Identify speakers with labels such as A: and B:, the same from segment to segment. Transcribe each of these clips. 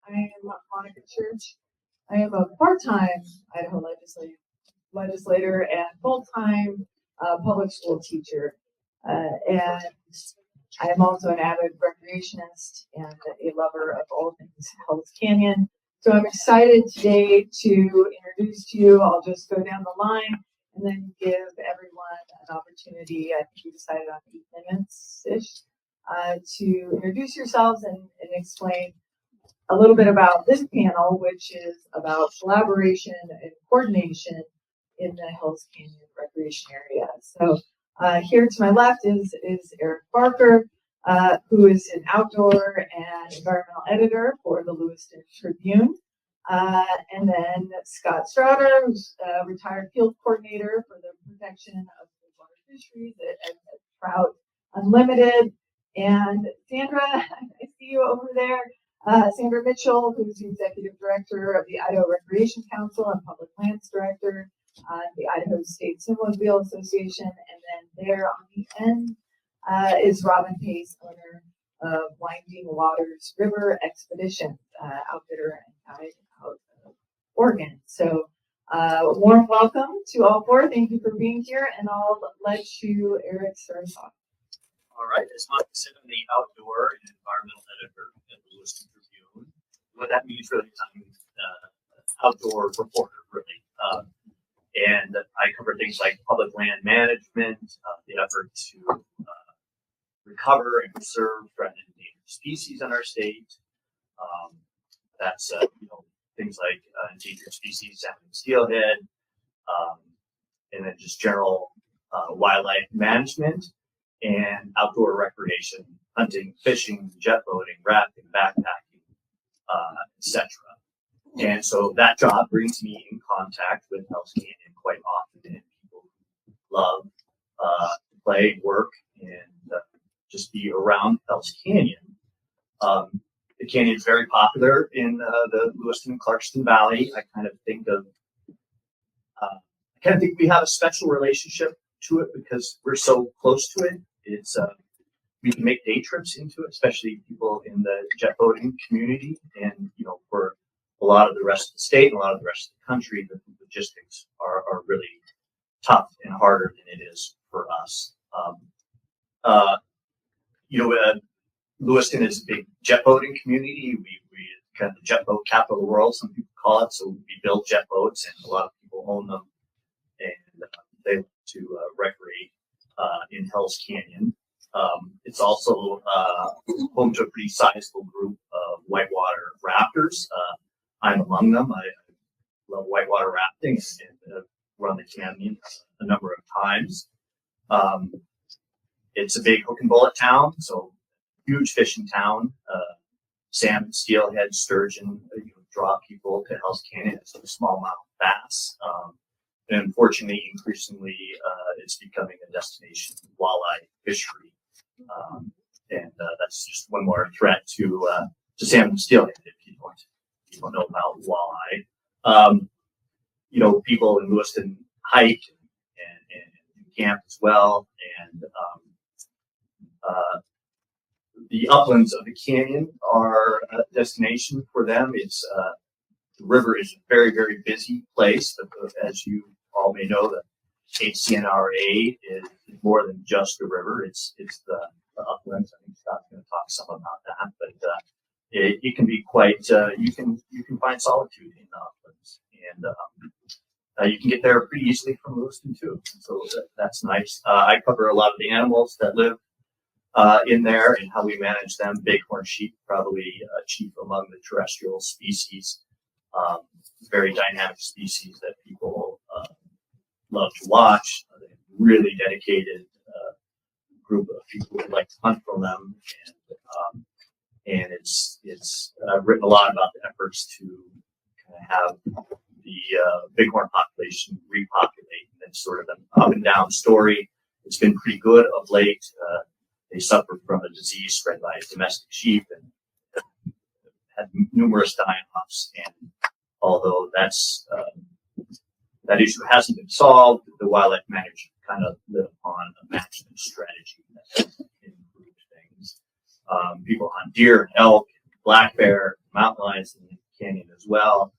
A: I am Monica Church. I am a part-time Idaho legislator and full-time public school teacher. And I am also an avid recreationist and a lover of all things Hells Canyon. So I'm excited today to introduce to you. I'll just go down the line and then give everyone an opportunity. I think we decided on 8 minutes-ish to introduce yourselves and explain a little bit about this panel, which is about collaboration and coordination in the Hells Canyon recreation area. So here to my left is Eric Barker, who is an outdoor and environmental editor for the Lewiston Tribune. And then Scott Stouder, who's a retired field coordinator for the protection of the water fisheries at Trout Unlimited. And Sandra, I see you over there. Sandra Mitchell, who's the executive director of the Idaho Recreation Council and public lands director, the Idaho State Snowmobile Association. And then there on the end is Robin Pace, owner of Winding Waters River Expedition, outfitter and guide out of Oregon. So warm welcome to all four. Thank you for being here, and I'll let you, Eric, start us off.
B: All right, as Monica said, I'm the outdoor and environmental editor at the Lewiston Tribune. What that means really is I'm outdoor reporter, really. And I cover things like public land management, the effort to recover and preserve threatened and endangered species in our state. That's things like endangered species, salmon and steelhead, and then just general wildlife management and outdoor recreation, hunting, fishing, jet boating, rafting, backpacking, etc. And so that job brings me in contact with Hells Canyon quite often, and people who love to play, work, and just be around Hells Canyon. The canyon is very popular in the Lewiston and Clarkston Valley. I kind of think we have a special relationship to it because we're so close to it. It's we can make day trips into it, especially people in the jet boating community, and for a lot of the rest of the state and a lot of the rest of the country, the logistics are really tough and harder than it is for us. Lewiston is a big jet boating community. We kind of the jet boat capital of the world, some people call it. So we build jet boats, and a lot of people own them, and they like to recreate in Hells Canyon. It's also home to a pretty sizable group of whitewater rafters. I'm among them. I love whitewater rafting and run the canyon a number of times. It's a big hook and bullet town, so huge fishing town. Salmon, steelhead, sturgeon draw people to Hells Canyon. It's a smallmouth bass. And unfortunately, increasingly, it's becoming a destination walleye fishery. And that's just one more threat to salmon and steelhead if you don't know about walleye. People in Lewiston hike and camp as well. And the uplands of the canyon are a destination for them. It's the river is a very, very busy place. But as you all may know, the HCNRA is more than just the river. It's the uplands. I think Scott's going to talk some about that. But it can be quite. You can find solitude in the uplands, and you can get there pretty easily from Lewiston too. So that's nice. I cover a lot of the animals that live in there and how we manage them. Bighorn sheep, probably chief among the terrestrial species. Very dynamic species that people love to watch. Really dedicated group of people who like to hunt for them, and it's written a lot about the efforts to kind of have the bighorn population repopulate. And it's sort of an up and down story. It's been pretty good of late. They suffered from a disease spread by domestic sheep and had numerous die-offs. And although that issue hasn't been solved, the wildlife managers kind of live upon a management strategy that has improved things. People hunt deer and elk, and black bear, mountain lions in the canyon as well.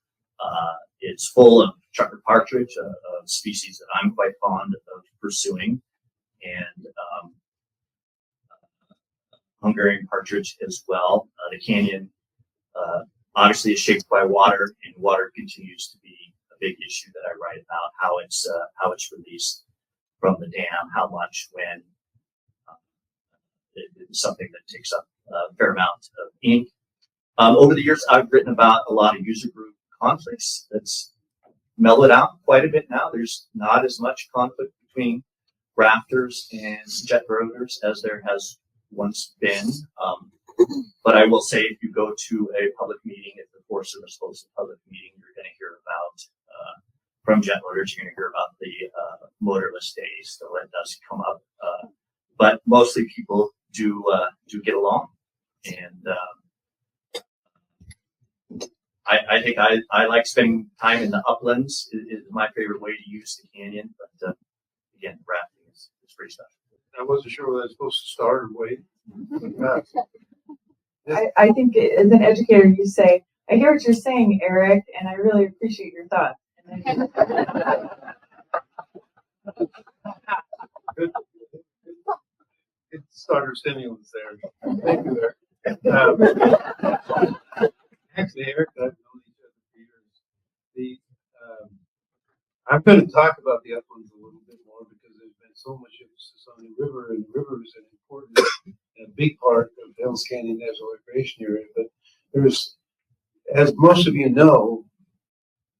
B: It's full of chukar partridge, a species that I'm quite fond of pursuing, and Hungarian partridge as well. The canyon obviously is shaped by water, and water continues to be a big issue that I write about, how it's released from the dam, how much, when. It's something that takes up a fair amount of ink. Over the years, I've written about a lot of user group conflicts. That's mellowed out quite a bit now. There's not as much conflict between rafters and jet rotors as there has once been. But I will say, if you go to a public meeting, if the Forest Service hosts a public meeting, you're going to hear about, from jet rotors, you're going to hear about the motorless days. So that does come up. But mostly people do get along. And I think I like spending time in the uplands. Is my favorite way to use the canyon. But again, rafting is pretty special.
C: I wasn't sure whether I was supposed to start or wait.
A: I think as an educator, you say, I hear what you're saying, Eric, and I really appreciate your thoughts. And then
C: Good starter stimulus there. Thank you, Eric. Actually, Eric, I've known each other for years. I'm going to talk about the uplands a little bit more because there's been so much emphasis on the river, and the river is an important and a big part of Hells Canyon National Recreation Area. But there's, as most of you know,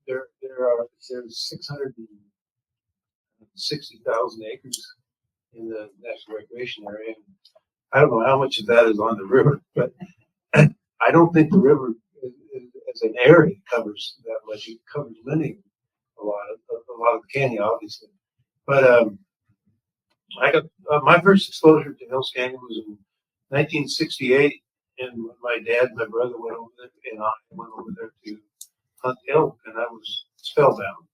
C: there's 660,000 acres in the National Recreation Area. I don't know how much of that is on the river, but I don't think the river as an area covers that much. It covers linear a lot of the canyon, obviously. But I got my first exposure to Hells Canyon was in 1968, and my dad and my brother went over there, and I went over there to hunt elk, and I was spellbound.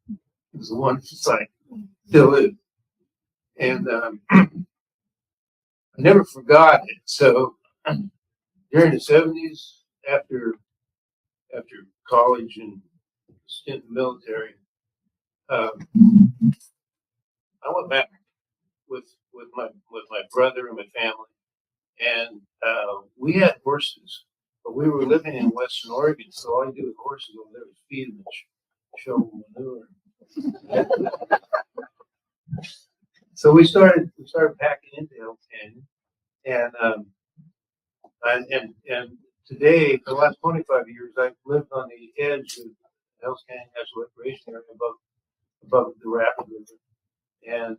C: It was a wonderful sight, still is. And I never forgot it. So during the 70s, after college and stint in the military, I went back with my brother and my family, and we had horses, but we were living in Western Oregon, so all you do with horses over there is feed them and shovel manure. So we started packing into Hells Canyon, and today, for the last 25 years, I've lived on the edge of Hells Canyon National Recreation Area above the rapid river, and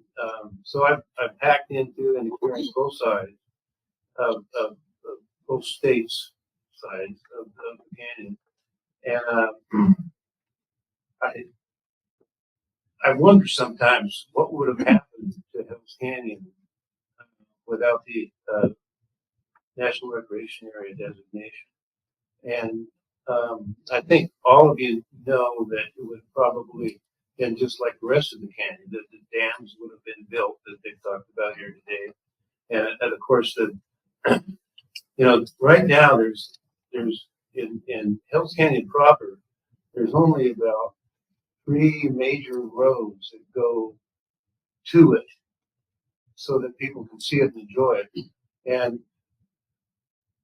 C: so I've packed into and experienced both sides of both states sides of the canyon, and I wonder sometimes what would have happened to Hells Canyon without the National Recreation Area designation. And I think all of you know that it would probably been just like the rest of the canyon, that the dams would have been built that they talked about here today. And of course, right now there's in Hells Canyon proper, there's only about 3 major roads that go to it so that people can see it and enjoy it. And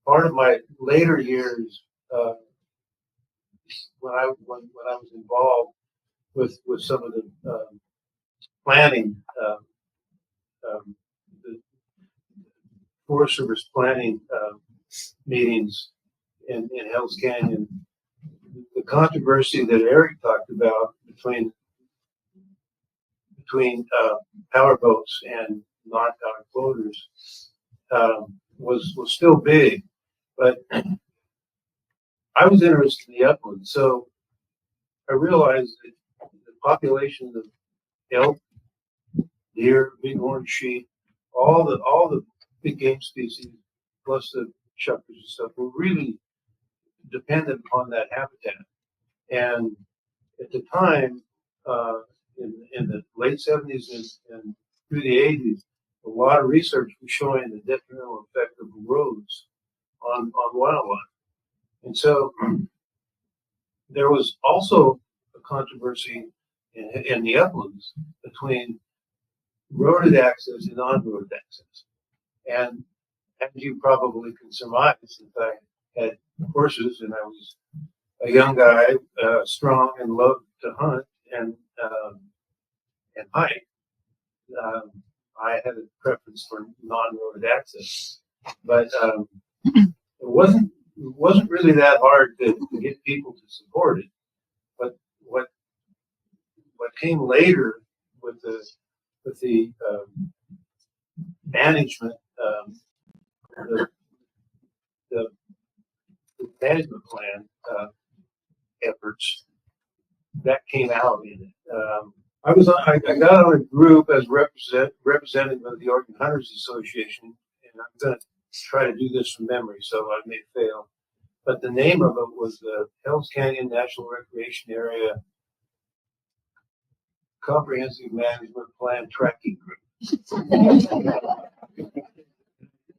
C: part of my later years, when I was involved with some of the planning, the Forest Service planning meetings in Hells Canyon, the controversy that Eric talked about between power boats and non-power floaters was still big, but I was interested in the upland, so I realized that the population of elk, deer, bighorn sheep, all the big game species, plus the chukars and stuff, were really dependent upon that habitat. And at the time, in the late 70s and through the 80s, a lot of research was showing the detrimental effect of navigable roads on wildlife. And so there was also a controversy in the uplands between roaded access and non-roaded access. And as you probably can surmise, since I had horses and I was a young guy, strong and loved to hunt and hike, I had a preference for non-roaded access. But it wasn't really that hard to get people to support it. But what came later with the management, the management plan efforts that came out in it. I got on a group as representative of the Oregon Hunters Association, and I'm going to try to do this from memory, so I may fail. But the name of it was the Hells Canyon National Recreation Area Comprehensive Management Plan Tracking Group.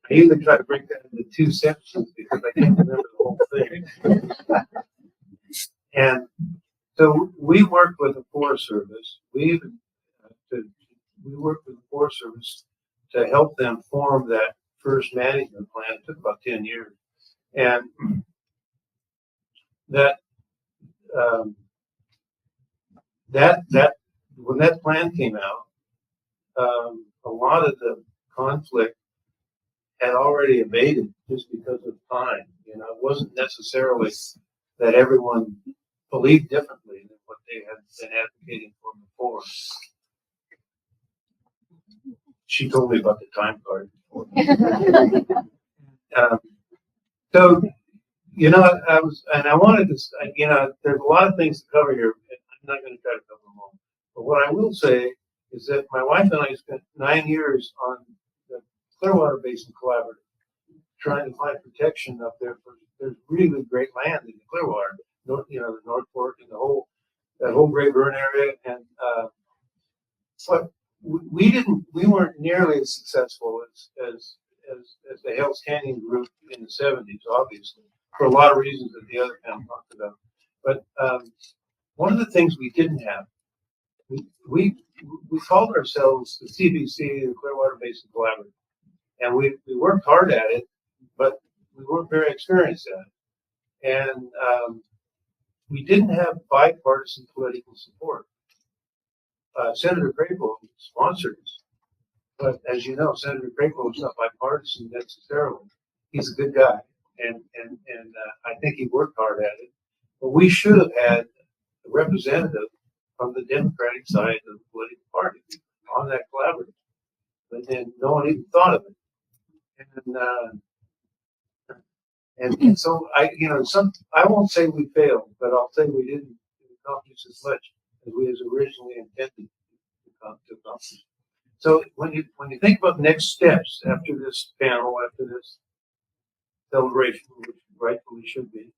C: I usually try to break that into two sentences because I can't remember the whole thing. And so we worked with the Forest Service. We worked with the Forest Service to help them form that first management plan. It took about 10 years. And that when that plan came out, a lot of the conflict had already abated just because of time. You know, it wasn't necessarily that everyone believed differently than what they had been advocating for before. She told me about the time card before. So, you know, I wanted to, you know, there's a lot of things to cover here, and I'm not going to try to cover them all. But what I will say is that my wife and I spent 9 years on the Clearwater Basin Collaborative, trying to find protection up there. There's really great land in the Clearwater, you know, the North Fork and that whole Great Burn area. And but we weren't nearly as successful as the Hells Canyon group in the 70s, obviously, for a lot of reasons that the other panel talked about. But one of the things we didn't have, we called ourselves the CBC, the Clearwater Basin Collaborative, and we worked hard at it, but we weren't very experienced at it. And we didn't have bipartisan political support. Senator Crapo sponsored us, but as you know, Senator Crapo is not bipartisan necessarily. He's a good guy, and I think he worked hard at it. But we should have had a representative from the Democratic side of the political party on that collaborative, but then no one even thought of it. And so I won't say we failed, but I'll say we didn't accomplish as much as we originally intended to accomplish. So when you think about next steps after this panel, after this celebration, which rightfully should be,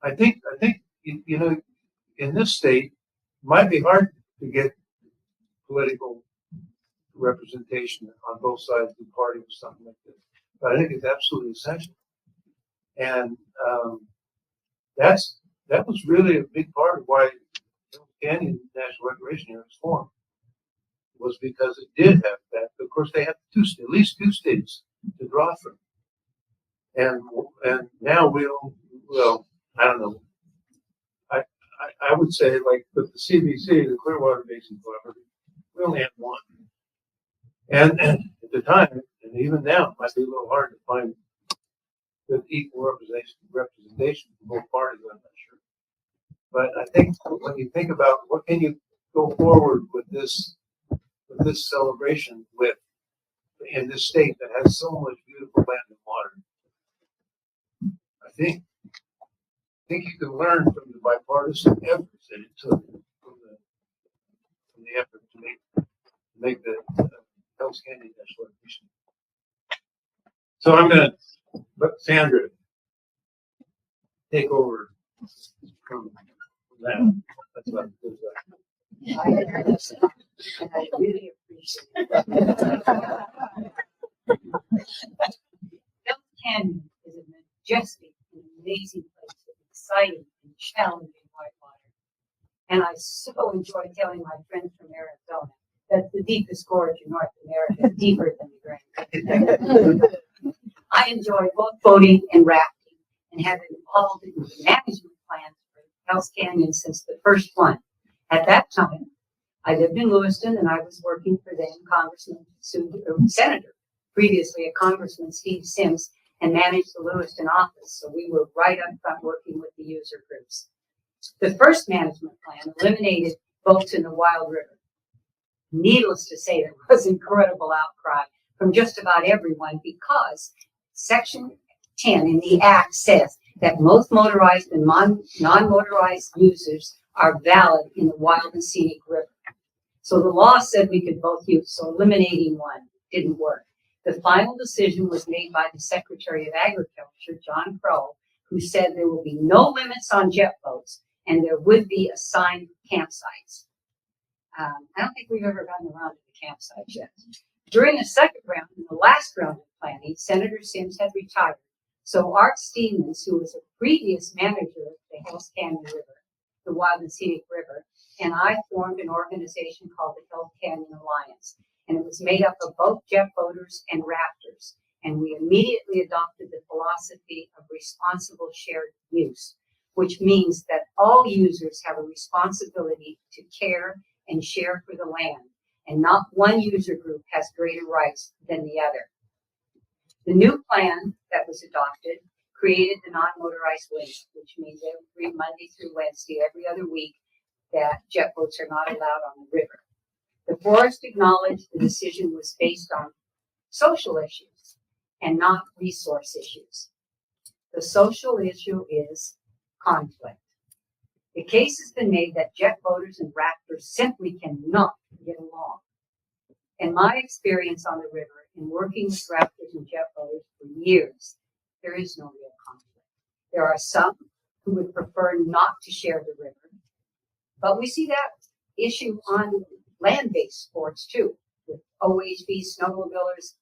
C: I think you know, in this state, it might be hard to get political representation on both sides of the party or something like this. But I think it's absolutely essential. And that was really a big part of why Canyon National Recreation Area was formed, was because it did have that. Of course, they have at least two states to draw from. And now I don't know. I would say, like with the CBC, the Clearwater Basin Collaborative, we only had one. And at the time, and even now, it might be a little hard to find good equal representation from both parties, I'm not sure. But I think when you think about what can you go forward with this celebration with in this state that has so much beautiful land and water, I think you can learn from the bipartisan efforts that it took from the effort to make the Hells Canyon National Recreation. So I'm going to let Sandra take over from that. That's what I'm doing.
A: And I really appreciate it.
D: so enjoy telling my friends from Arizona that the deepest gorge in North America is deeper than the Grand. I enjoy both boating and rafting and have been involved in the management plans for Hells Canyon since the first one. At that time, I lived in Lewiston and I was working for then Senator, previously a Congressman Steve Sims, and managed the Lewiston office. So we were right up front working with the user groups. The first management plan eliminated boats in the Wild River. Needless to say, there was incredible outcry from just about everyone because Section 10 in the Act says that most motorized and non-motorized users are valid in the Wild and Scenic River. So the law said we could both use, so eliminating one didn't work. The final decision was made by the Secretary of Agriculture, John Crow, who said there will be no limits on jet boats and there would be assigned campsites. I don't think we've ever gotten around to the campsites yet. During the second round, in the last round of planning, Senator Sims had retired. So Art Stevens, who was a previous manager of the Hells Canyon River, the Wild and Scenic River, and I formed an organization called the Hells Canyon Alliance. And it was made up of both jet boaters and rafters. And we immediately adopted the philosophy of responsible shared use, which means that all users have a responsibility to care and share for the land, and not one user group has greater rights than the other. The new plan that was adopted created the non-motorized wing, which means every Monday through Wednesday, every other week, that jet boats are not allowed on the river. The forest acknowledged the decision was based on social issues and not resource issues. The social issue is conflict. The case has been made that jet boaters and rafters simply cannot get along. In my experience on the river, in working with rafters and jet boaters for years, there is no real conflict. There are some who would prefer not to share the river, but we see that issue on land-based sports too, with OHV, snowmobilers,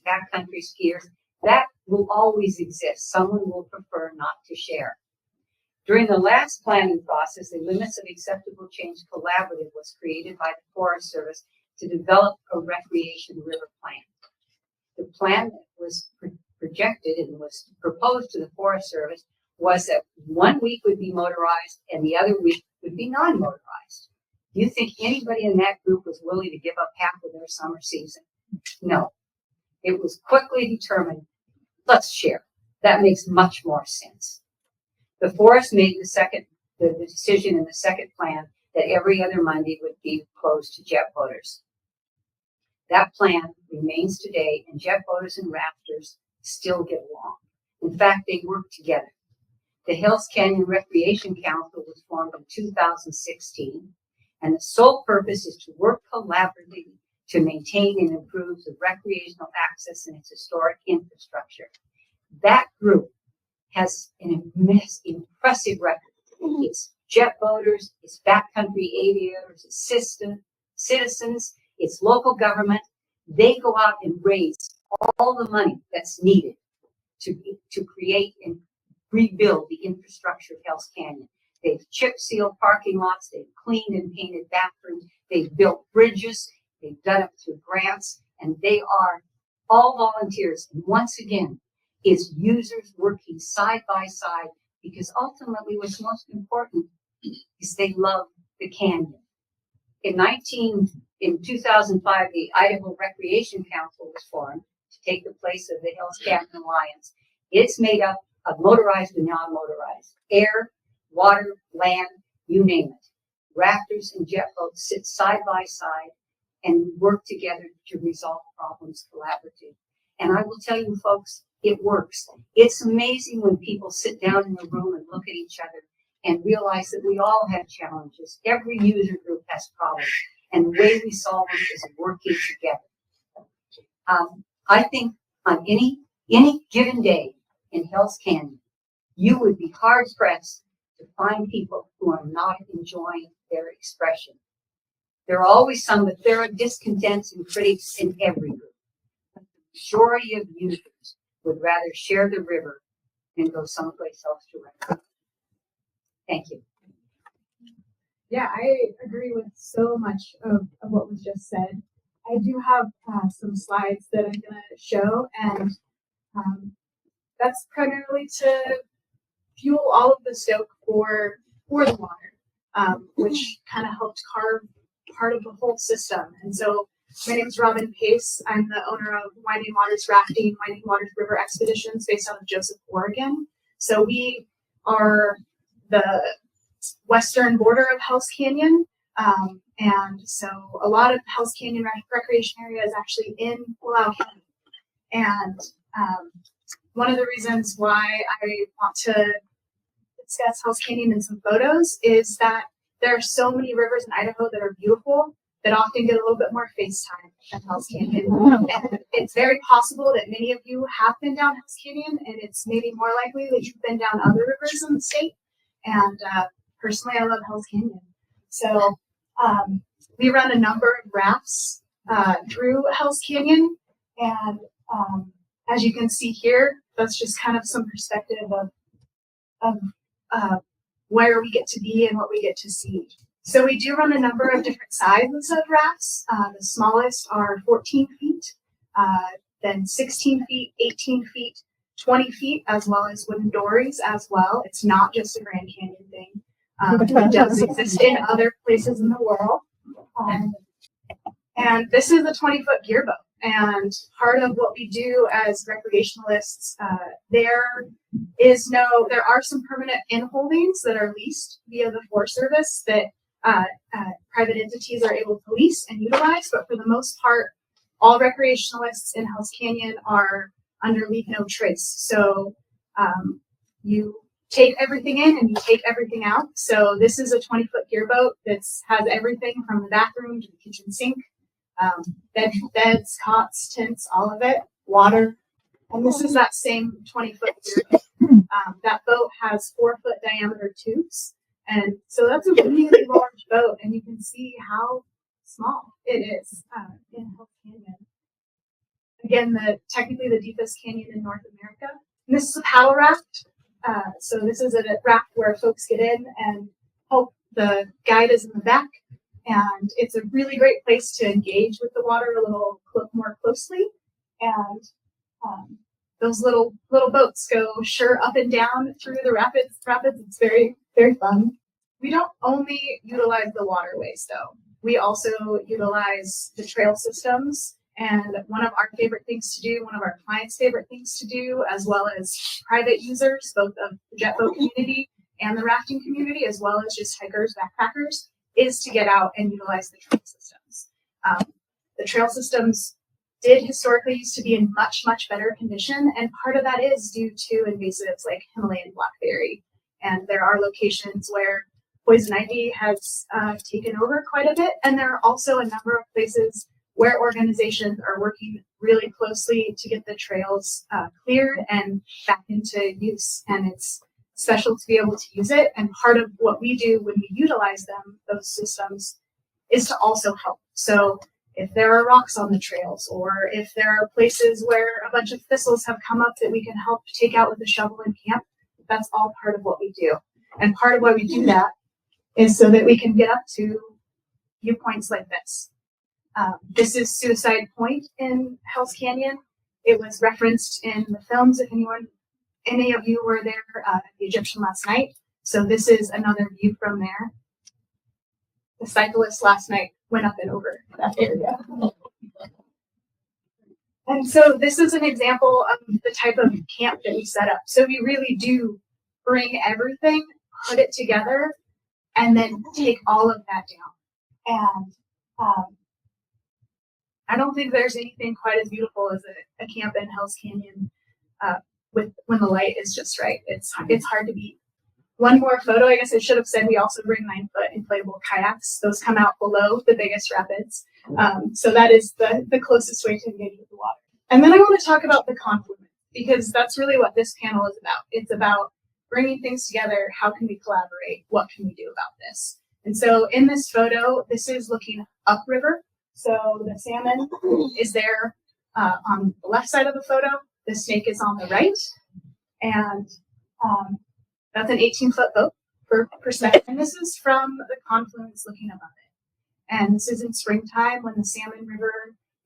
D: backcountry skiers. That will always exist. Someone will prefer not to share. During the last planning process, the Limits of Acceptable Change Collaborative was created by the Forest Service to develop a recreation river plan. The plan that was projected and was proposed to the Forest Service was that 1 week would be motorized and the other week would be non-motorized. Do you think anybody in that group was willing to give up half of their summer season? No. It was quickly determined, let's share. That makes much more sense. The forest made the decision in the second plan that every other Monday would be closed to jet boaters. That plan remains today, and jet boaters and rafters still get along. In fact, they work together. The Hells Canyon Recreation Council was formed in 2016, and the sole purpose is to work collaboratively to maintain and improve the recreational access in its historic infrastructure. That group has an impressive record. It's jet boaters, it's backcountry aviators, it's citizens, it's local government. They go out and raise all the money that's needed to create and rebuild the infrastructure of Hells Canyon. They've chip sealed parking lots, they've cleaned and painted bathrooms, they've built bridges, they've done it through grants, and they are all volunteers. And once again, it's users working side by side, because ultimately what's most important is they love the canyon. In 2005, the Idaho Recreation Council was formed to take the place of the Hells Canyon Alliance. It's made up of motorized and non-motorized, air, water, land, you name it. Rafters and jet boats sit side by side and work together to resolve problems collaboratively. And I will tell you, folks, it works. It's amazing when people sit down in a room and look at each other and realize that we all have challenges. Every user group has problems, and the way we solve them is working together. I think on any given day in Hells Canyon, you would be hard pressed to find people who are not enjoying their expression. There are always some, but there are discontents and critics in every group. But the majority of users would rather share the river than go someplace else to rent. Thank you.
E: Yeah, I agree with so much of what was just said. I do have some slides that I'm going to show, and that's primarily to fuel all of the stoke for the water, which kind of helped carve part of the whole system. And so my name is Robin Pace. I'm the owner of Winding Waters Rafting, Winding Waters River Expeditions based out of Joseph, Oregon. So we are the western border of Hells Canyon. And so a lot of Hells Canyon recreation area is actually in Wallow County. And one of the reasons why I want to discuss Hells Canyon in some photos is that there are so many rivers in Idaho that are beautiful that often get a little bit more face time than Hells Canyon. And it's very possible that many of you have been down Hells Canyon, and it's maybe more likely that you've been down other rivers in the state. And personally, I love Hells Canyon. So we run a number of rafts through Hells Canyon, and as you can see here, that's just kind of some perspective of where we get to be and what we get to see. So we do run a number of different sizes of rafts. The smallest are 14 feet, then 16 feet, 18 feet, 20 feet, as well as wooden dories as well. It's not just a Grand Canyon thing. It does exist in other places in the world. And this is a 20-foot gear boat. And part of what we do as recreationalists, there are some permanent in-holdings that are leased via the Forest Service that private entities are able to lease and utilize. But for the most part, all recreationalists in Hells Canyon are under leave no trace. So you take everything in and you take everything out. So this is a 20-foot gear boat that has everything from the bathroom to the kitchen sink. Beds, cots, tents, all of it, water. And this is that same 20-foot gear. That boat has 4-foot diameter tubes. And so that's a really large boat, and you can see how small it is in Hells Canyon. Again, technically the deepest canyon in North America. And this is a paddle raft. So this is a raft where folks get in and help. The guide is in the back. And it's a really great place to engage with the water a little more closely. And those little boats go up and down through the rapids. It's very, very fun. We don't only utilize the waterways, though. We also utilize the trail systems. And one of our favorite things to do, one of our clients' favorite things to do, as well as private users, both of the jet boat community and the rafting community, as well as just hikers, backpackers, is to get out and utilize the trail systems. The trail systems did historically used to be in much, much better condition, and part of that is due to invasives like Himalayan blackberry. And there are locations where poison ivy has taken over quite a bit, and there are also a number of places where organizations are working really closely to get the trails cleared and back into use. And it's special to be able to use it. And part of what we do when we utilize them, those systems, is to also help. So if there are rocks on the trails, or if there are places where a bunch of thistles have come up that we can help take out with a shovel in camp, that's all part of what we do. And part of why we do that is so that we can get up to viewpoints like this. This is Suicide Point in Hells Canyon. It was referenced in the films if any of you were there at the Egyptian last night. So this is another view from there. The cyclist last night went up and over that area. And so this is an example of the type of camp that we set up. So we really do bring everything, put it together, and then take all of that down. And I don't think there's anything quite as beautiful as a camp in Hells Canyon when the light is just right. It's hard to beat. One more photo, I guess I should have said, we also bring 9-foot inflatable kayaks. Those come out below the biggest rapids. So that is the closest way to engage with the water. And then I want to talk about the confluence, because that's really what this panel is about. It's about bringing things together. How can we collaborate? What can we do about this? And so in this photo, this is looking upriver. So the salmon is there on the left side of the photo. The snake is on the right. And that's an 18-foot boat. perspective. And this is from the confluence looking above it. And this is in springtime when the Salmon River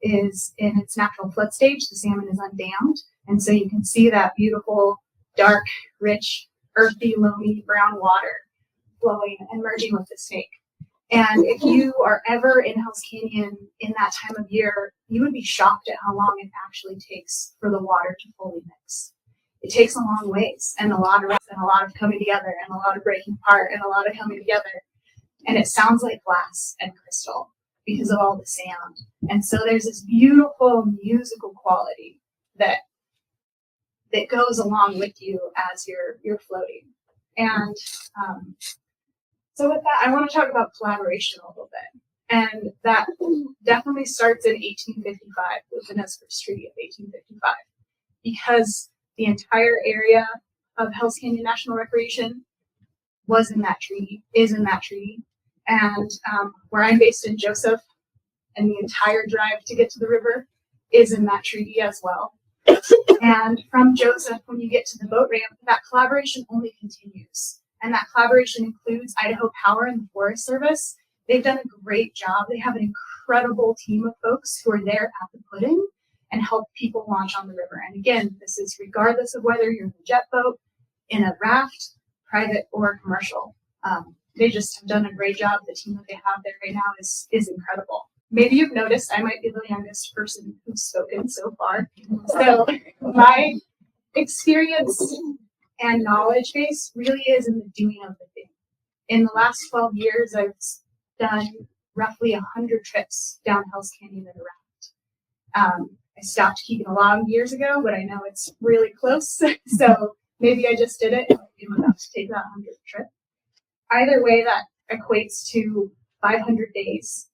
E: is in its natural flood stage. The salmon is undammed. And so you can see that beautiful, dark, rich, earthy, loamy brown water flowing and merging with the snake. And if you are ever in Hells Canyon in that time of year, you would be shocked at how long it actually takes for the water to fully mix. It takes a long ways and a lot of coming together and a lot of breaking apart and a lot of coming together. And it sounds like glass and crystal because of all the sand. And so there's this beautiful musical quality that goes along with you as you're floating. And so with that, I want to talk about collaboration a little bit. And that definitely starts in 1855 with the Nez Perce Treaty of 1855, because the entire area of Hells Canyon National Recreation was in that treaty, is in that treaty. And where I'm based in Joseph, and the entire drive to get to the river is in that treaty as well. And from Joseph, when you get to the boat ramp, that collaboration only continues. And that collaboration includes Idaho Power and the Forest Service. They've done a great job. They have an incredible team of folks who are there at the put-in and help people launch on the river. And again, this is regardless of whether you're in a jet boat, in a raft, private or commercial. They just have done a great job. The team that they have there right now is incredible. Maybe you've noticed I might be the youngest person who's spoken so far. So my experience and knowledge base really is in the doing of the thing. In the last 12 years, I've done roughly 100 trips down Hells Canyon in a raft. I stopped keeping a log years ago, but I know it's really close. So maybe I just did it and I'm about to take that 100th trip. Either way, that equates to 500 days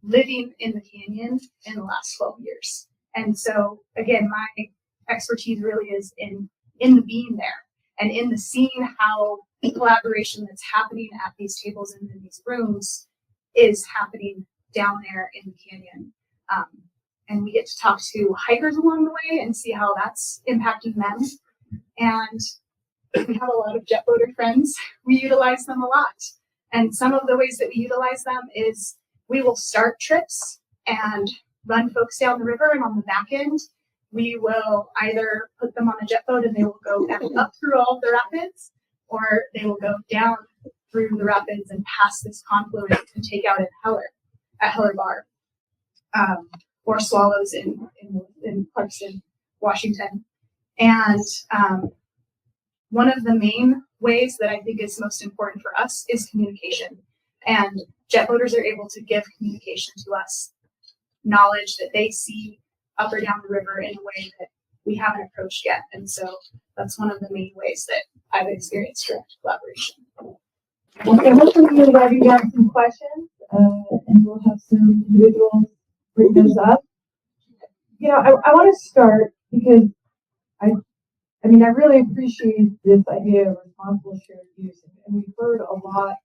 E: living in the canyon in the last 12 years. And so, again, my expertise really is in the being there and in the seeing how the collaboration that's happening at these tables and in these rooms is happening down there in the canyon. And we get to talk to hikers along the way and see how that's impacting them. And we have a lot of jet boater friends. We utilize them a lot. And some of the ways that we utilize them is we will start trips and run folks down the river, and on the back end, we will either put them on a jet boat and they will go back up through all of the rapids, or they will go down through the rapids and pass this confluence and take out at Heller Bar, or Swallows in Clarkston, Washington. And one of the main ways that I think is most important for us is communication. And jet boaters are able to give communication to us, knowledge that they see up or down the river in a way that we haven't approached yet. And so that's one of the main ways that I've experienced direct collaboration.
A: Okay, hopefully you'll already have some questions, and we'll have some individuals bring those up. You know, I want to start because I mean, I really appreciate this idea of responsible shared use, and we've heard a lot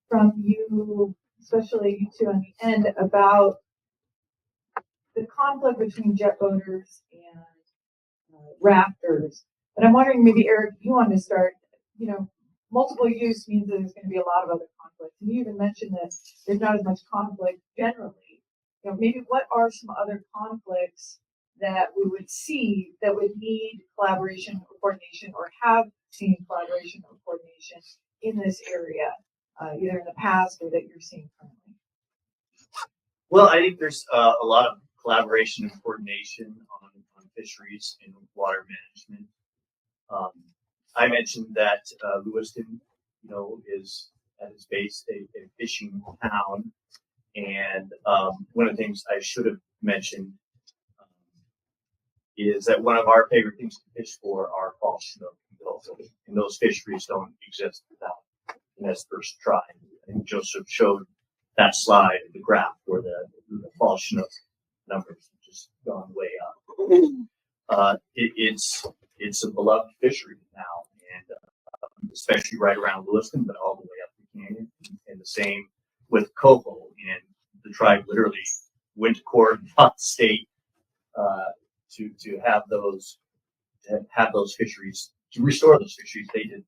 A: from you, especially you two on the end, about the conflict between jet boaters and rafters. But I'm wondering, maybe Eric, if you want to start. You know, multiple use means that there's going to be a lot of other conflicts, and you even mentioned that there's not as much conflict generally. You know, maybe what are some other conflicts that we would see that would need collaboration or coordination, or have seen collaboration or coordination in this area, either in the past or that you're seeing currently?
B: Well, I think there's a lot of collaboration and coordination on fisheries and water management. I mentioned that Lewiston, you know, is at its base a fishing town, and one of the things I should have mentioned is that one of our favorite things to fish for are fall chinook, and those fisheries don't exist without the Nez Perce tribe. And Joseph showed that slide, the graph where the fall chinook numbers have just gone way up. It's a beloved fishery now, and especially right around Lewiston, but all the way up the canyon. And the same with coho, and the tribe literally went to court and fought the state to have those fisheries, to restore those fisheries. They did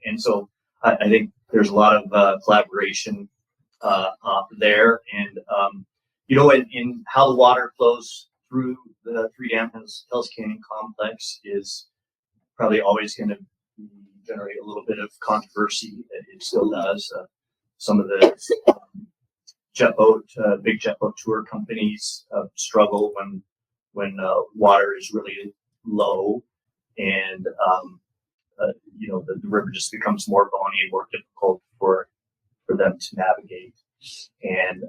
B: And so I think there's a lot of collaboration there, and in how the water flows through the Three Dam Hells Canyon complex is probably always going to generate a little bit of controversy. It still does. Some of the big jet boat tour companies struggle when water is really low, and the river just becomes more bony and more difficult for them to navigate. And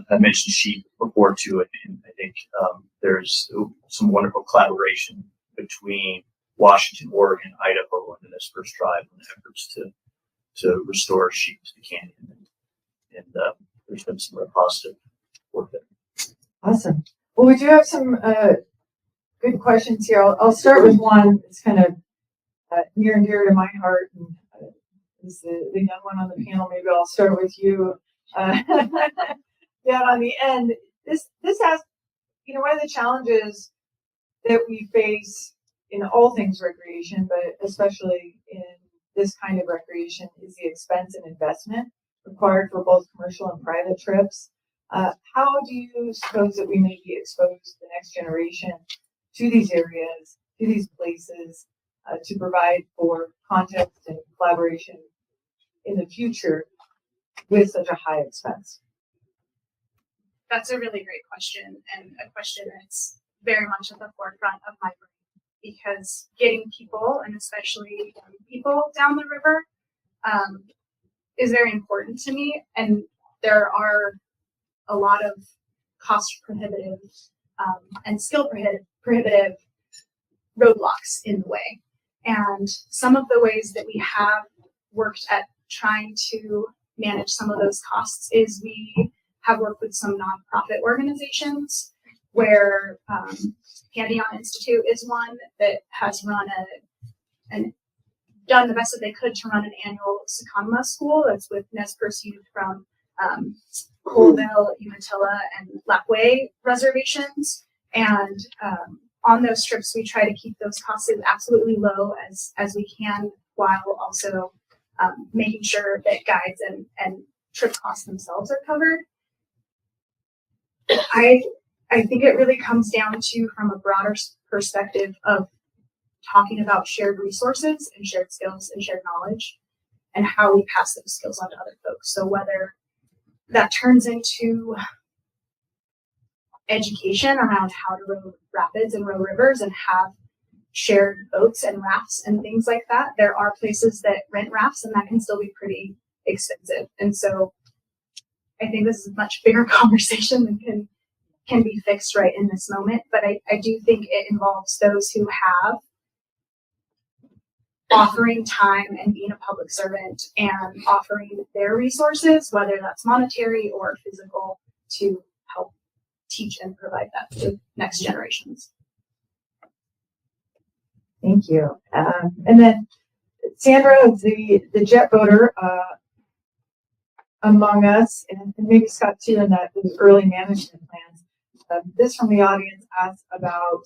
B: I mentioned sheep before too, and I think there's some wonderful collaboration between Washington, Oregon, Idaho, and the Nez Perce tribe in efforts to restore sheep to the canyon. And there's been some real positive work there.
A: Awesome. Well, we do have some good questions here. I'll start with one that's kind of near and dear to my heart. And is the young one on the panel. Maybe I'll start with you. Down on the end. This has, one of the challenges that we face in all things recreation, but especially in this kind of recreation, is the expense and investment required for both commercial and private trips. How do you suppose that we may be exposed the next generation to these areas, to these places, to provide for context and collaboration in the future with such a high expense?
E: That's a really great question, and a question that's very much at the forefront of my brain, because getting people, and especially young people, down the river is very important to me. And there are a lot of cost prohibitive and skill prohibitive roadblocks in the way. And some of the ways that we have worked at trying to manage some of those costs is we have worked with some nonprofit organizations, where Pantheon Institute is one that has run and done the best that they could to run an annual Sakanma school that's with Nez Perce youth from Colville, Umatilla, and Lapwai reservations. And on those trips, we try to keep those costs as absolutely low as we can, while also making sure that guides and trip costs themselves are covered. I think it really comes down to, from a broader perspective of talking about shared resources and shared skills and shared knowledge, and how we pass those skills on to other folks. So whether that turns into education around how to row rapids and row rivers and have shared boats and rafts and things like that. There are places that rent rafts, and that can still be pretty expensive. And so I think this is a much bigger conversation than can be fixed right in this moment. But I do think it involves those who have offering time and being a public servant and offering their resources, whether that's monetary or physical, to help teach and provide that to the next generations.
A: Thank you. And then Sandra, the jet boater among us, and maybe Scott too, in those early management plans. This from the audience asks about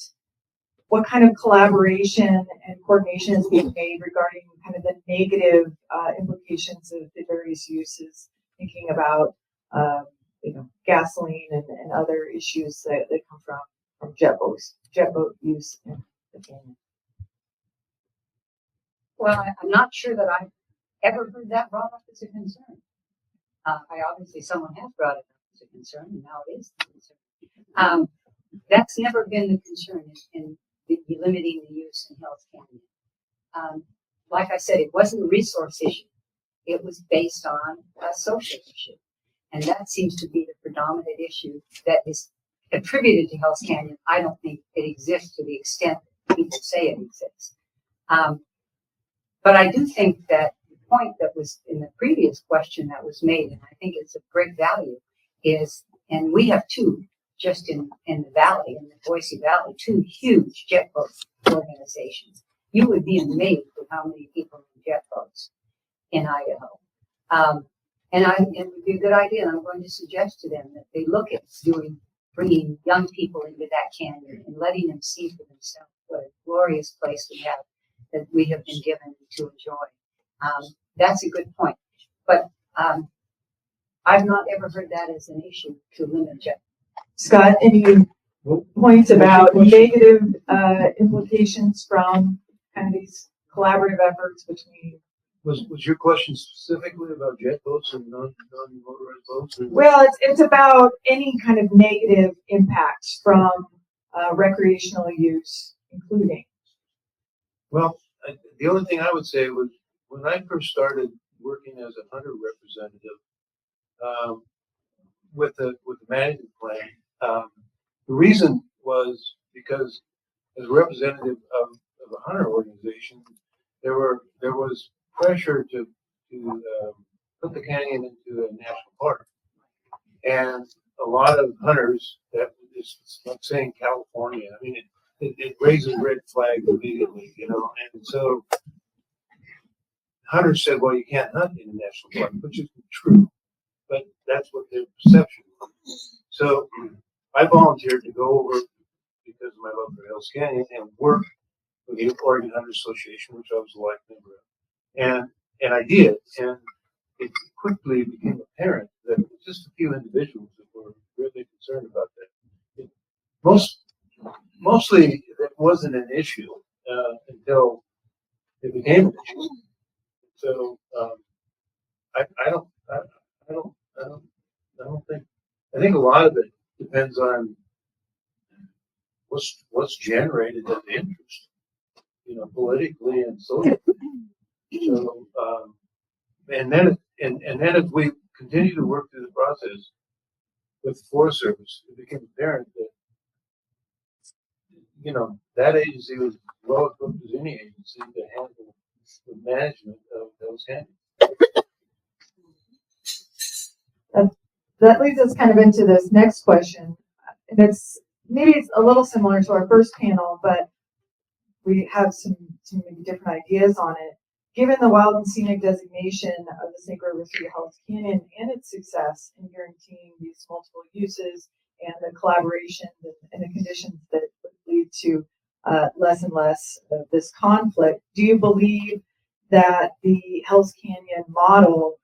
A: what kind of collaboration and coordination is being made regarding kind of the negative implications of the various uses, thinking about gasoline and other issues that come from jet boat use in the canyon.
D: Well, I'm not sure that I've ever heard that brought up as a concern. Obviously someone has brought it up as a concern, and now it is a concern. That's never been the concern in limiting the use in Hells Canyon. Like I said, it wasn't a resource issue. It was based on a social issue. And that seems to be the predominant issue that is attributed to Hells Canyon. I don't think it exists to the extent that people say it exists. But I do think that the point that was in the previous question that was made, and I think it's of great value, is, and we have two just in the valley, in the Boise Valley, two huge jet boat organizations. You would be amazed at how many people in jet boats in Idaho. And it would be a good idea, and I'm going to suggest to them that they look at bringing young people into that canyon and letting them see for themselves what a glorious place we have that we have been given to enjoy. That's a good point. But I've not ever heard that as an issue to limit jet.
A: Scott, any points about negative implications from kind of these collaborative efforts between?
C: Was your question specifically about jet boats and non-motorized boats? Or?
A: Well, it's about any kind of negative impacts from recreational use, including.
C: Well, the only thing I would say was when I first started working as a hunter representative with the management plan, the reason was because as a representative of a hunter organization, there was pressure to put the canyon into a national park, and a lot of hunters, that is like saying California. I mean, it raises red flags immediately, you know, and so hunters said, "Well, you can't hunt in a national park," which isn't true, but that's what their perception was. So I volunteered to go over because of my love for Hells Canyon and work with the Oregon Hunter Association, which I was a life member of. And I did, and it quickly became apparent that it was just a few individuals that were really concerned about that. Mostly it wasn't an issue until it became an issue. So I think a lot of it depends on what's generated as interest, you know, politically and socially. So and then as we continue to work through the process with the Forest Service, it became apparent that, you know, that agency was well equipped as any agency to handle the management of those canyons.
A: That leads us kind of into this next question. And it's a little similar to our first panel, but we have some maybe different ideas on it. Given the wild and scenic designation of the Snake River through Hells Canyon and its success in guaranteeing these multiple uses and the collaboration and the conditions that would lead to less and less of this conflict, do you believe that the Hells Canyon model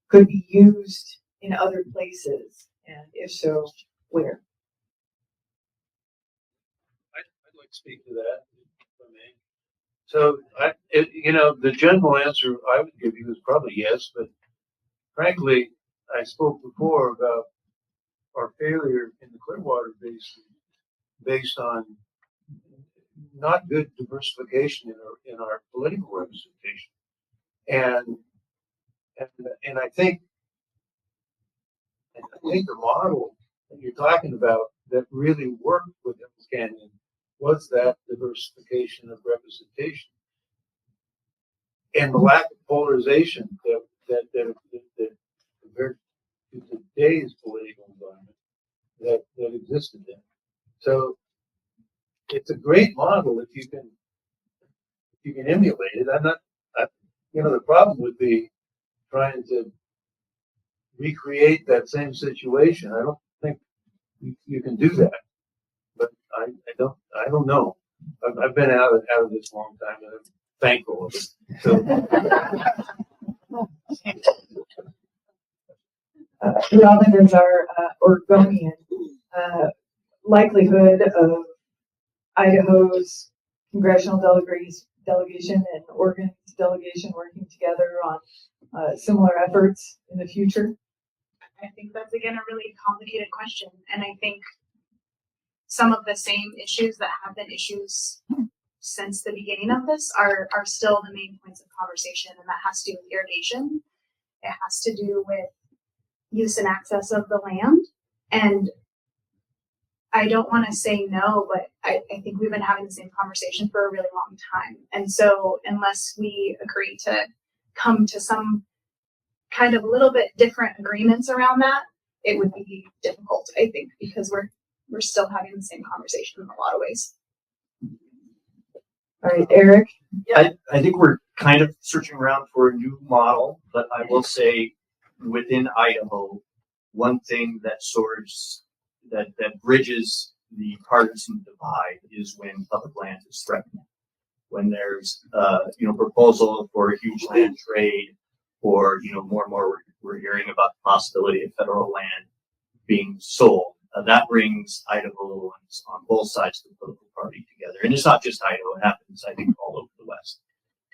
A: could be used in other places? And if so, where?
C: I'd like to speak to that, if I may. So, you know, the general answer I would give you is probably yes, but frankly, I spoke before about our failure in the Clearwater Basin based on not good diversification in our political representation, and I think the model that you're talking about that really worked with Hells Canyon was that diversification of representation and the lack of polarization that compared to today's political environment that existed then. So it's a great model if you can emulate it. You know, the problem would be trying to recreate that same situation. I don't think you can do that. But I don't know. I've been out of this a long time, and I'm thankful of it. So
A: Robin is our Oregonian. Likelihood of Idaho's congressional delegation and Oregon's delegation working together on similar efforts in the future?
E: I think that's again a really complicated question, and I think some of the same issues that have been issues since the beginning of this are still the main points of conversation, and that has to do with irrigation. It has to do with use and access of the land. And I don't want to say no, but I think we've been having the same conversation for a really long time. And so unless we agree to come to some kind of a little bit different agreements around that, it would be difficult, I think, because we're still having the same conversation in a lot of ways.
A: All right, Eric.
B: Yeah, I think we're kind of searching around for a new model, but I will say within Idaho, one thing that that bridges the partisan divide is when public land is threatened. when there's proposal for a huge land trade, or more and more we're hearing about the possibility of federal land being sold. That brings Idahoans on both sides of the political party together, and it's not just Idaho. It happens, I think, all over the West.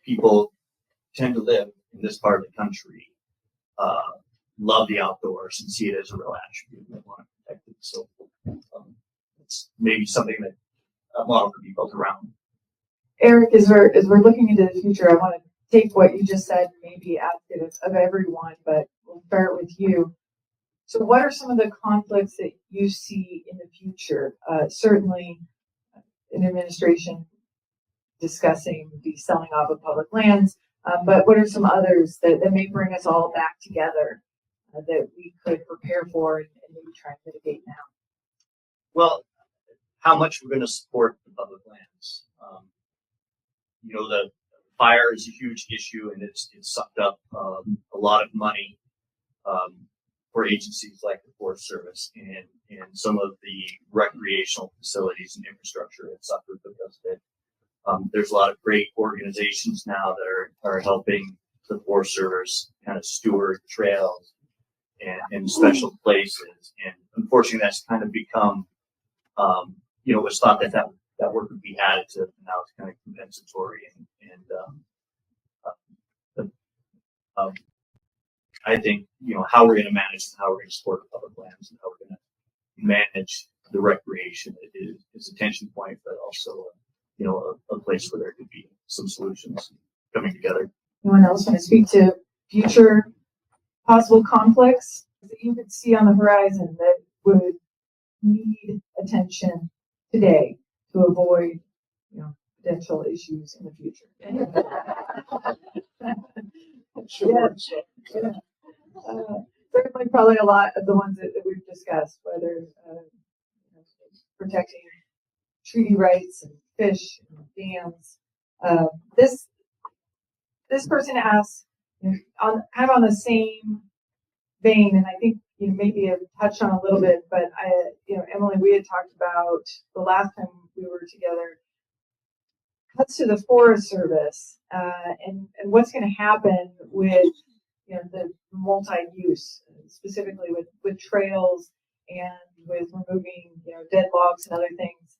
B: People tend to live in this part of the country, love the outdoors, and see it as a real attribute, and they want to protect it. So it's maybe something that a model could be built around.
A: Eric, as we're looking into the future, I want to take what you just said, maybe ask it of everyone, but we'll start with you. So what are some of the conflicts that you see in the future? Certainly an administration discussing the selling off of public lands, but what are some others that may bring us all back together that we could prepare for and maybe try and mitigate now?
B: Well, how much we're going to support the public lands. The fire is a huge issue, and it's sucked up a lot of money for agencies like the Forest Service, and some of the recreational facilities and infrastructure have suffered because of it. There's a lot of great organizations now that are helping the Forest Service kind of steward trails and special places. And unfortunately, that's kind of become, it was thought that work would be additive, and now it's kind of compensatory. I think, how we're going to manage and how we're going to support the public lands and how we're going to manage the recreation is a tension point, but also, a place where there could be some solutions coming together.
A: Anyone else want to speak to future possible conflicts that you could see on the horizon that would need attention today to avoid, potential issues in the future? Certainly, probably a lot of the ones that we've discussed, whether protecting treaty rights and fish and dams. This person asks, on the same vein, and I think maybe I've touched on a little bit, but Emily, we had talked about the last time we were together, cuts to the Forest Service, and what's going to happen with the multi-use, specifically with trails and with removing dead logs and other things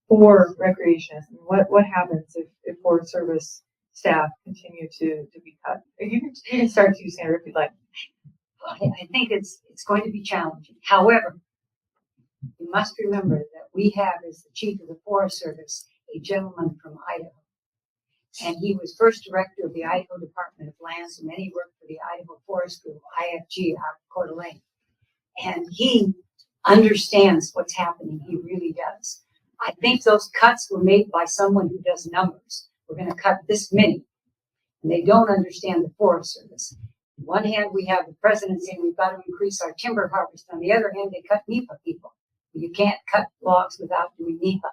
A: for recreationists. And what happens if Forest Service staff continue to be cut? You can start to, Sandra, if you'd like.
D: I think it's going to be challenging. However, you must remember that we have as the chief of the Forest Service a gentleman from Idaho. And he was first director of the Idaho Department of Lands, and then he worked for the Idaho Forest Group, IFG, out of Coeur d'Alene. And he understands what's happening. He really does. I think those cuts were made by someone who does numbers. We're going to cut this many. And they don't understand the Forest Service. On one hand, we have the president saying we've got to increase our timber harvest. On the other hand, they cut NEPA people. You can't cut logs without doing NEPA.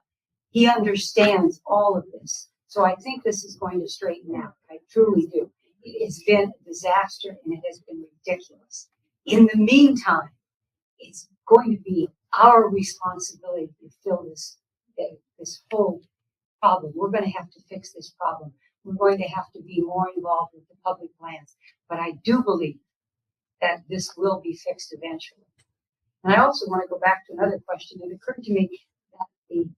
D: He understands all of this. So I think this is going to straighten out. I truly do. It has been a disaster and it has been ridiculous. In the meantime, it's going to be our responsibility to fill this whole problem. We're going to have to fix this problem. We're going to have to be more involved with the public lands. But I do believe that this will be fixed eventually. And I also want to go back to another question. It occurred to me that the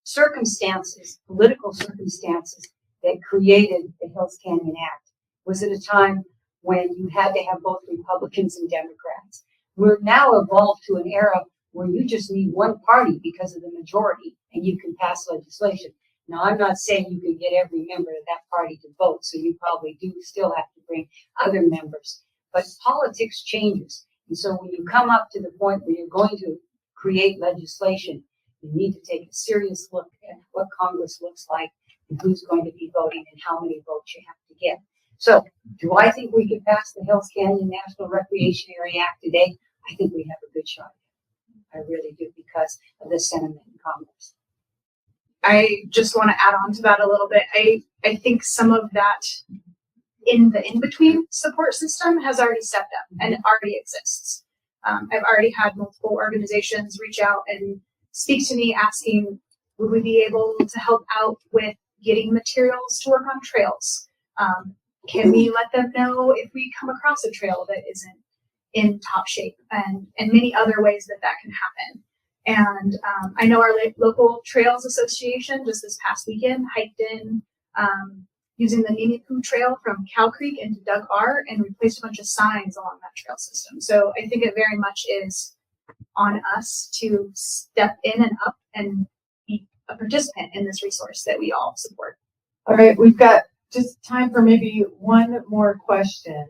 D: circumstances, political circumstances that created the Hells Canyon Act was at a time when you had to have both Republicans and Democrats. We're now evolved to an era where you just need one party because of the majority and you can pass legislation. Now, I'm not saying you can get every member of that party to vote, so you probably do still have to bring other members. But politics changes. And so when you come up to the point where you're going to create legislation, you need to take a serious look at what Congress looks like and who's going to be voting and how many votes you have to get. So do I think we can pass the Hells Canyon National Recreation Area Act today? I think we have a good shot. I really do, because of the sentiment in Congress.
E: I just want to add on to that a little bit. I think some of that in the in-between support system has already stepped up and it already exists. I've already had multiple organizations reach out and speak to me asking, would we be able to help out with getting materials to work on trails. Can we let them know if we come across a trail that isn't in top shape, and many other ways that that can happen. And I know our local Trails Association just this past weekend hiked in using the Ninipu Trail from Cow Creek into Doug R and replaced a bunch of signs along that trail system. So I think it very much is on us to step in and up and be a participant in this resource that we all support.
A: All right, we've got just time for maybe one more question.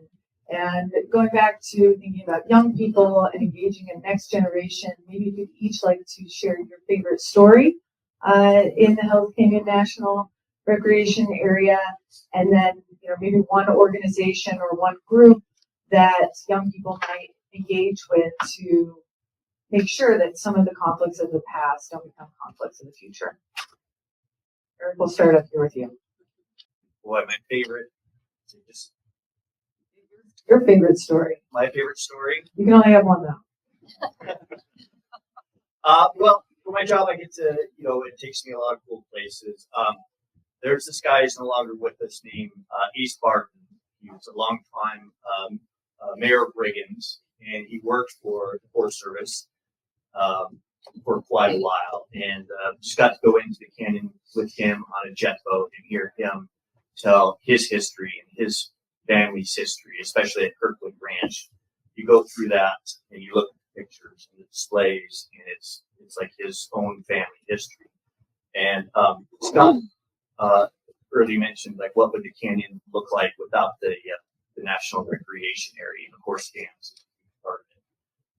A: And going back to thinking about young people and engaging in next generation, maybe you'd each like to share your favorite story in the Hells Canyon National Recreation Area, and then maybe one organization or one group that young people might engage with to make sure that some of the conflicts of the past don't become conflicts in the future. Eric, we'll start up here with you.
B: Boy, my favorite.
A: Your favorite story.
B: My favorite story.
A: You can only have one though.
B: Well, for my job, I get to, it takes me a lot of cool places. There's this guy who's no longer with us named East Barton. He was a long time mayor of Riggins, and he worked for the Forest Service for quite a while. And just got to go into the canyon with him on a jet boat and hear him tell his history and his family's history, especially at Kirkwood Ranch. You go through that and you look at the pictures and the displays, and it's like his own family history. And Scott earlier mentioned, like, what would the canyon look like without the national recreation area? And of course, dams is part of it.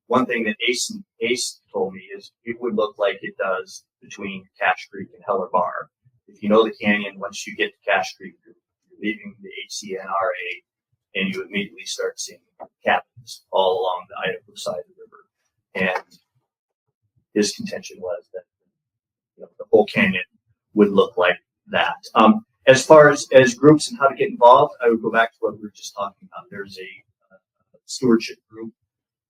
B: One thing that Ace told me is it would look like it does between Cache Creek and Heller Bar. If you know the canyon, once you get to Cache Creek, you're leaving the HCNRA, and you immediately start seeing cabins all along the Idaho side of the river. And his contention was that the whole canyon would look like that. As far as groups and how to get involved, I would go back to what we were just talking about. There's a stewardship group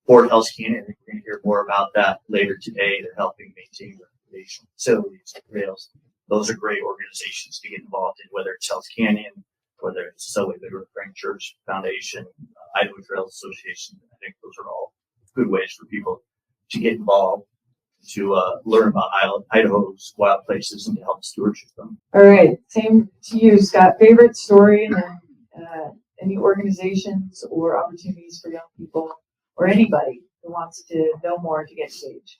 B: for Hells Canyon. I think we're going to hear more about that later today. They're helping maintain the recreational facilities, trails. Those are great organizations to get involved in, whether it's Hells Canyon, whether it's Subway River Frank Church Foundation, Idaho Trails Association. I think those are all good ways for people to get involved, to learn about Idaho's wild places and to help stewardship them.
A: All right, same to you, Scott. Favorite story, and then any organizations or opportunities for young people or anybody who wants to know more to get engaged.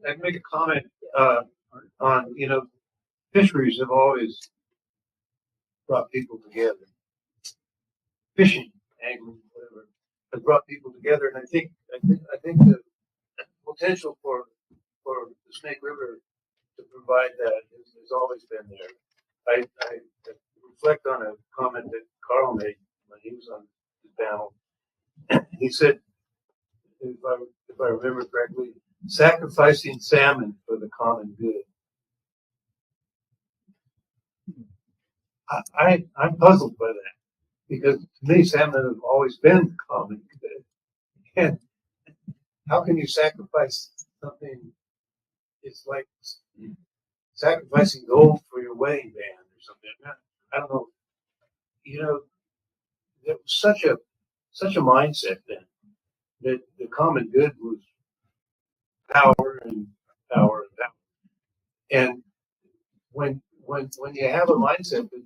C: I'd make a comment on, fisheries have always brought people together. Fishing, angling, whatever, has brought people together, and I think the potential for the Snake River to provide that has always been there. I reflect on a comment that Carl made when he was on the panel. He said, if I remember correctly, sacrificing salmon for the common good. I'm puzzled by that, because to me, salmon have always been the common good. And how can you sacrifice something? It's like sacrificing gold for your wedding band or something. I don't know. There was such a mindset then that the common good was power and power and power. And when you have a mindset that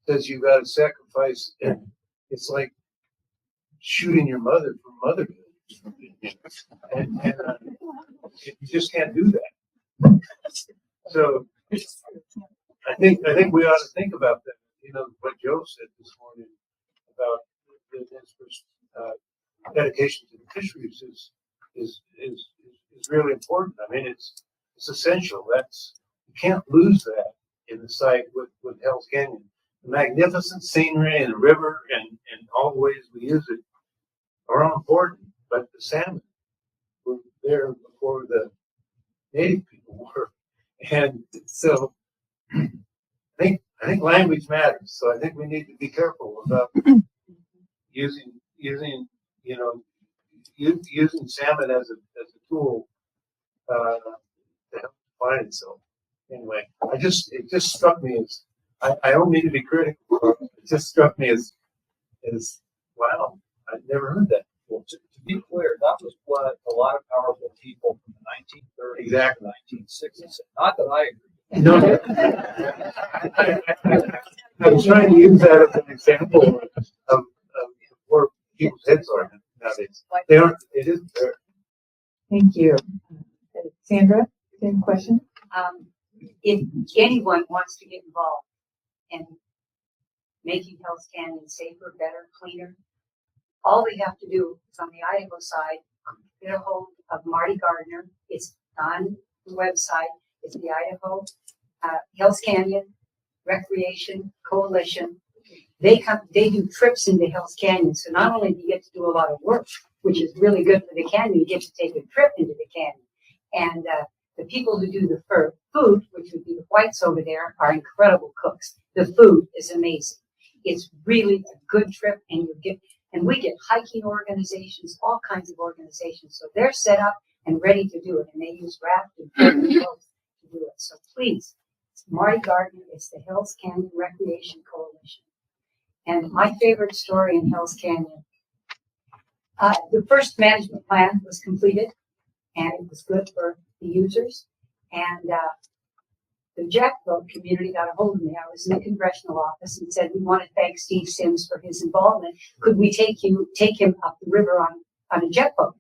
C: says you got to sacrifice, and it's like shooting your mother for motherhood. And you just can't do that. So I think we ought to think about that. What Joe said this morning about his dedication to the fisheries is really important. I mean, it's essential. You can't lose that in the site with Hells Canyon. The magnificent scenery and the river and all the ways we use it are all important, but the salmon were there before the native people were. And so I think language matters. So I think we need to be careful about using salmon as a tool to help define itself. anyway, it just struck me as, I don't mean to be critical, but it just struck me as wow, I'd never heard that before.
F: To be clear, that was what a lot of powerful people from the 1930s
C: Exactly.
F: and 1960s said. Not that I agree.
C: No, I was trying to use that as an example of where people's heads are nowadays. They aren't, it isn't there.
A: Thank you. Sandra, same question?
D: If anyone wants to get involved in making Hells Canyon safer, better, cleaner, all they have to do is on the Idaho side, get a hold of Marty Gardner. It's on the website. It's the Idaho Hells Canyon Recreation Coalition. They do trips into Hells Canyon. So not only do you get to do a lot of work, which is really good for the canyon, you get to take a trip into the canyon. And the people who do the food, which would be the whites over there, are incredible cooks. The food is amazing. It's really a good trip, and we get hiking organizations, all kinds of organizations. So they're set up and ready to do it, and they use raft and to do it. So please, it's Marty Gardner. It's the Hells Canyon Recreation Coalition. And my favorite story in Hells Canyon, the first management plan was completed, and it was good for the users. And the jackboat community got a hold of me. I was in the congressional office and said, we want to thank Steve Sims for his involvement. Could we take him up the river on a jet boat?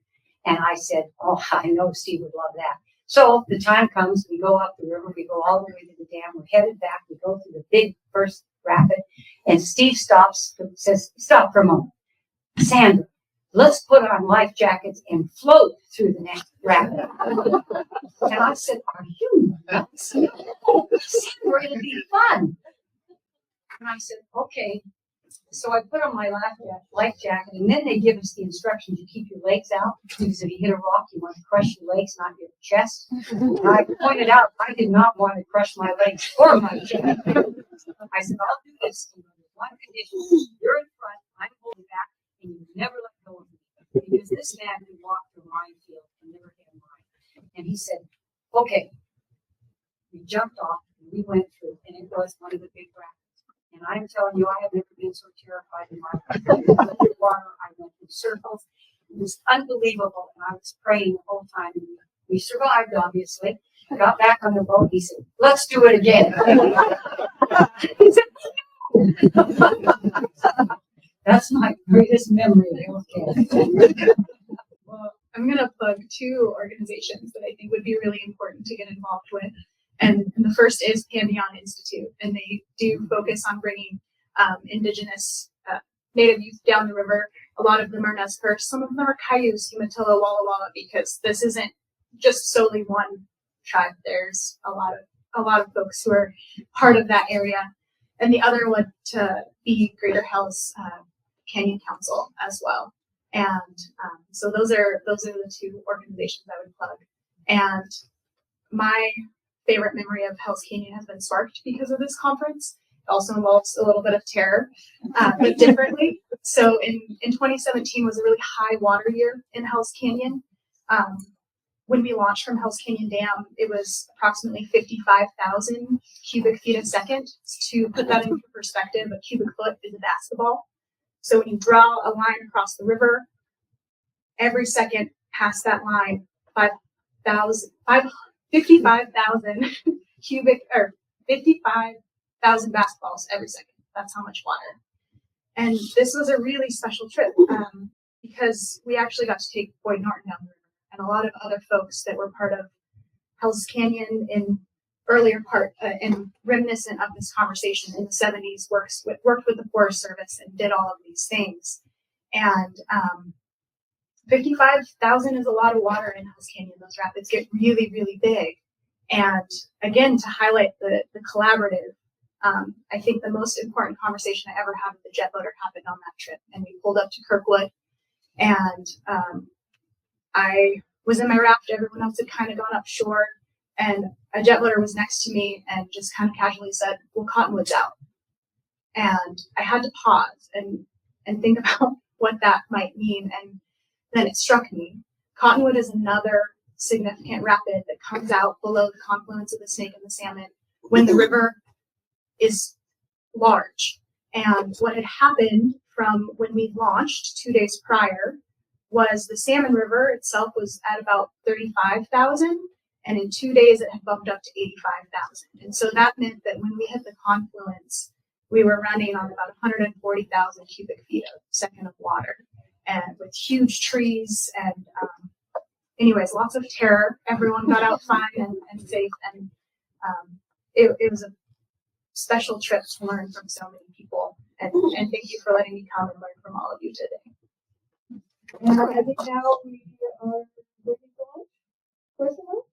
D: And I said, oh, I know Steve would love that. So the time comes, we go up the river, we go all the way to the dam, we're headed back, we go through the big first rapid, and Steve says, stop for a moment. Sandra, let's put on life jackets and float through the next rapid. And I said, are you nuts? We're going to be fun. And I said, okay. So I put on my life jacket, and then they give us the instructions. You keep your legs out, because if you hit a rock, you want to crush your legs, not your chest. And I pointed out, I did not want to crush my legs or my chest. I said, I'll do this under one condition. You're in front, I'm holding back, and you never let go of me. Because this man can walk through a minefield and never hit a mine. And he said, okay. We jumped off, and we went through, and it was one of the big rapids. And I'm telling you, I have never been so terrified in my life. I went through water, I went in circles. It was unbelievable, and I was praying the whole time. And we survived, obviously. I got back on the boat. He said, let's do it again. He said, that's my greatest memory of Hells Canyon.
E: Well, I'm going to plug two organizations that I think would be really important to get involved with. And the first is Pantheon Institute, and they do focus on bringing Indigenous Native youth down the river. A lot of them are Nez Perce. Some of them are Cayuse, Umatilla, Walla Walla, because this isn't just solely one tribe. There's a lot of folks who are part of that area. And the other would to be Greater Hells Canyon Council as well. And so those are the two organizations I would plug. And my favorite memory of Hells Canyon has been sparked because of this conference. It also involves a little bit of terror, but differently. So in 2017 was a really high water year in Hells Canyon. When we launched from Hells Canyon Dam, it was approximately 55,000 cubic feet a second. To put that into perspective, a cubic foot is a basketball. So when you draw a line across the river, every second past that line, 55,000 cubic, or 55,000 basketballs every second. That's how much water. And this was a really special trip because we actually got to take Boyd Norton down the river, and a lot of other folks that were part of Hells Canyon in earlier part and reminiscent of this conversation in the 70s worked with the Forest Service and did all of these things. And 55,000 is a lot of water in Hells Canyon. Those rapids get really, really big. And again, to highlight the collaborative, I think the most important conversation I ever had with a jet boater happened on that trip. And we pulled up to Kirkwood, and I was in my raft. Everyone else had kind of gone up shore, and a jet boater was next to me and just kind of casually said, well, Cottonwood's out. And I had to pause and think about what that might mean. And then it struck me. Cottonwood is another significant rapid that comes out below the confluence of the Snake and the Salmon when the river is large. And what had happened from when we launched 2 days prior was the Salmon River itself was at about 35,000, and in 2 days it had bumped up to 85,000. And so that meant that when we hit the confluence, we were running on about 140,000 cubic feet a second of water, and with huge trees and anyways, lots of terror. Everyone got out fine and safe, and it was a special trip to learn from so many people. And thank you for letting me come and learn from all of you today.
A: And I think now we are ready for lunch. Question lunch?